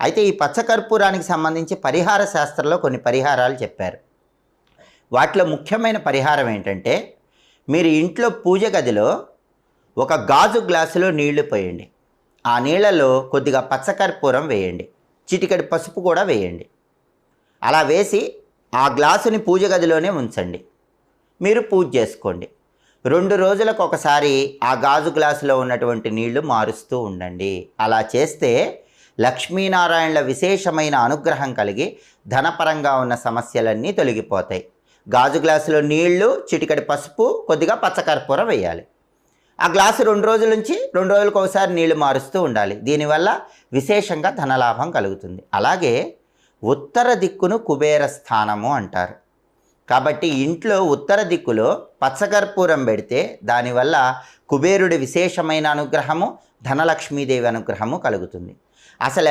అయితే ఈ పచ్చకర్పూరానికి సంబంధించి పరిహార శాస్త్రంలో కొన్ని పరిహారాలు చెప్పారు. వాటిలో ముఖ్యమైన పరిహారం ఏంటంటే, మీరు ఇంట్లో పూజ గదిలో ఒక గాజు గ్లాసులో నీళ్లు పోయండి. ఆ నీళ్ళలో కొద్దిగా పచ్చకర్పూరం వేయండి, చిటికెడు పసుపు కూడా వేయండి. అలా వేసి ఆ గ్లాసుని పూజ గదిలోనే ఉంచండి. మీరు పూజ చేసుకోండి. 2 రోజులకు ఒకసారి ఆ గాజు గ్లాసులో ఉన్నటువంటి నీళ్లు మారుస్తూ ఉండండి. అలా చేస్తే లక్ష్మీనారాయణల విశేషమైన అనుగ్రహం కలిగి ధనపరంగా ఉన్న సమస్యలన్నీ తొలగిపోతాయి. గాజు గ్లాసులో నీళ్లు, చిటికెడు పసుపు, కొద్దిగా పచ్చకర్పూరం వేయాలి. ఆ గ్లాసు 2 రోజుల నుంచి 2 రోజులకు ఒకసారి నీళ్లు మారుస్తూ ఉండాలి. దీనివల్ల విశేషంగా ధనలాభం కలుగుతుంది. అలాగే ఉత్తర దిక్కును కుబేర స్థానము అంటారు. కాబట్టి ఇంట్లో ఉత్తర దిక్కులో పచ్చకర్పూరం పెడితే దానివల్ల కుబేరుడి విశేషమైన అనుగ్రహము, ధనలక్ష్మీదేవి అనుగ్రహము కలుగుతుంది. అసలు